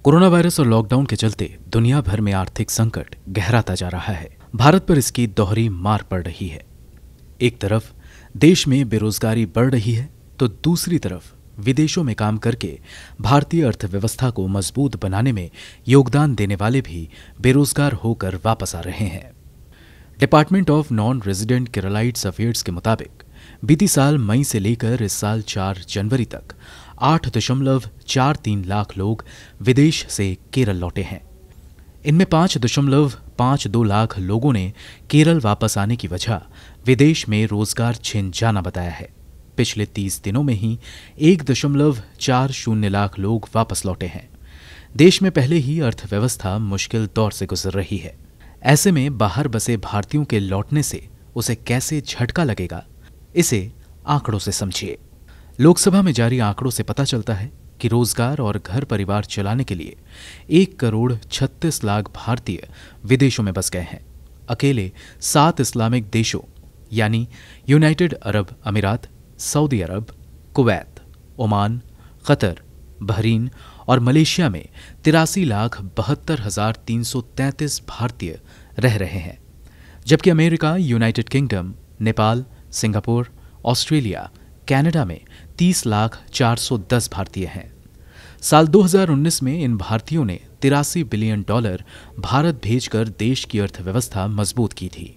Corona virus और lockdown के चलते दुनिया भर में आर्थिक संकट गहराता जा रहा है। भारत पर इसकी दोहरी मार पड़ रही है। एक तरफ देश में बेरोजगारी बढ़ रही है तो दूसरी तरफ विदेशों में काम करके भारतीय अर्थव्यवस्था को मजबूत बनाने में योगदान देने वाले भी बेरोजगार होकर वापस आ रहे हैं। Department of non resident Keralites affairs के मुताबिक बीती साल मई से लेकर इस साल 4 जनवरी तक 8.43 लाख लोग विदेश से केरल लौटे हैं। इनमें 5.52 लाख लोगों ने केरल वापस आने की वजह विदेश में रोजगार छिन जाना बताया है। पिछले 30 दिनों में ही 1.40 लाख लोग वापस लौटे हैं। देश में पहले ही अर्थव्यवस्था मुश्किल दौर से गुजर रही है। ऐसे में बाहर बसे भारतीयों के लौटने से उसे कैसे झटका लगेगा, इसे आंकड़ों से समझिए। लोकसभा में जारी आंकड़ों से पता चलता है कि रोजगार और घर परिवार चलाने के लिए 1.36 करोड़ भारतीय विदेशों में बस गए हैं। अकेले 7 इस्लामिक देशों यानी यूनाइटेड अरब अमीरात, सऊदी अरब, कुवैत, ओमान, कतर, बहरीन और मलेशिया में 83,72,333 भारतीय रह रहे हैं, जबकि America, United kingdom, Nepal, Singapore, Australia, Canada में 30,04,10 भारतीय हैं। साल 2019 में इन भारतीयों ने $83 बिलियन भारत भेजकर देश की अर्थव्यवस्था मजबूत की थी।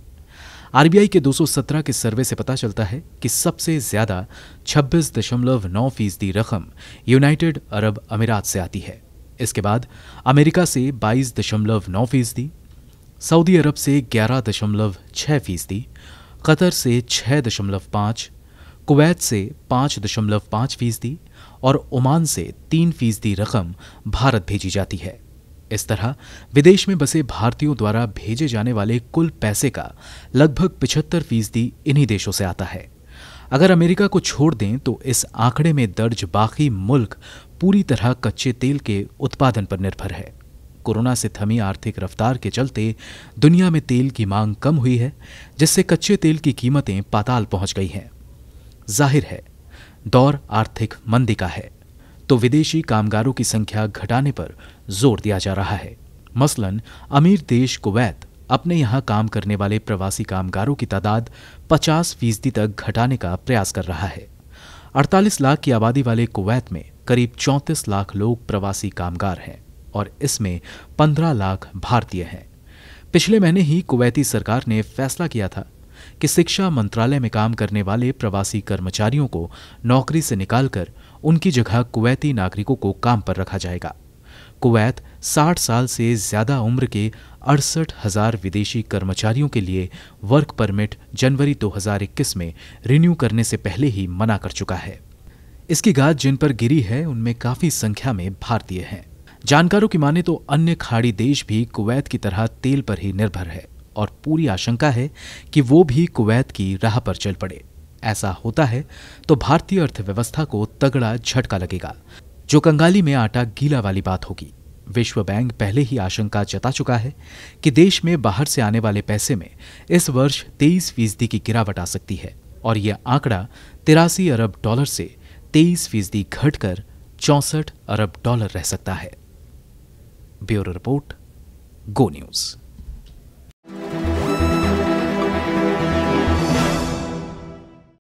आरबीआई के 217 के सर्वे से पता चलता है कि सबसे ज्यादा 26.9% रकम यूनाइटेड अरब अमीरात से आती है। इसके बाद अमेरिका से 22.9%, सऊदी अरब से 11.6%, कतर से 6.5%, कुवैत से 5.5% और ओमान से 3% रकम भारत भेजी जाती है। इस तरह विदेश में बसे भारतीयों द्वारा भेजे जाने वाले कुल पैसे का लगभग 75% इन्हीं देशों से आता है। अगर अमेरिका को छोड़ दें तो इस आंकड़े में दर्ज बाकी मुल्क पूरी तरह कच्चे तेल के उत्पादन पर निर्भर है। कोरोना से थमी आर्थिक रफ्तार के चलते दुनिया में तेल की मांग कम हुई है, जिससे कच्चे तेल की कीमतें पाताल पहुंच गई हैं। जाहिर है, दौर आर्थिक मंदी का है तो विदेशी कामगारों की संख्या घटाने पर जोर दिया जा रहा है। मसलन अमीर देश कुवैत अपने यहां काम करने वाले प्रवासी कामगारों की तादाद 50% तक घटाने का प्रयास कर रहा है। 48 लाख की आबादी वाले कुवैत में करीब 34 लाख लोग प्रवासी कामगार हैं और इसमें 15 लाख भारतीय हैं। पिछले महीने ही कुवैती सरकार ने फैसला किया था कि शिक्षा मंत्रालय में काम करने वाले प्रवासी कर्मचारियों को नौकरी से निकालकर उनकी जगह कुवैती नागरिकों को काम पर रखा जाएगा। कुवैत 60 साल से ज्यादा उम्र के 68,000 विदेशी कर्मचारियों के लिए वर्क परमिट जनवरी 2021 में रिन्यू करने से पहले ही मना कर चुका है। इसकी गाज जिन पर गिरी है उनमें काफी संख्या में भारतीय हैं। जानकारों की माने तो अन्य खाड़ी देश भी कुवैत की तरह तेल पर ही निर्भर है और पूरी आशंका है कि वो भी कुवैत की राह पर चल पड़े। ऐसा होता है तो भारतीय अर्थव्यवस्था को तगड़ा झटका लगेगा, जो कंगाली में आटा गीला वाली बात होगी। विश्व बैंक पहले ही आशंका जता चुका है कि देश में बाहर से आने वाले पैसे में इस वर्ष 23% की गिरावट आ सकती है और यह आंकड़ा $83 अरब से 23% घटकर $64 अरब रह सकता है। ब्यूरो रिपोर्ट, गो न्यूज।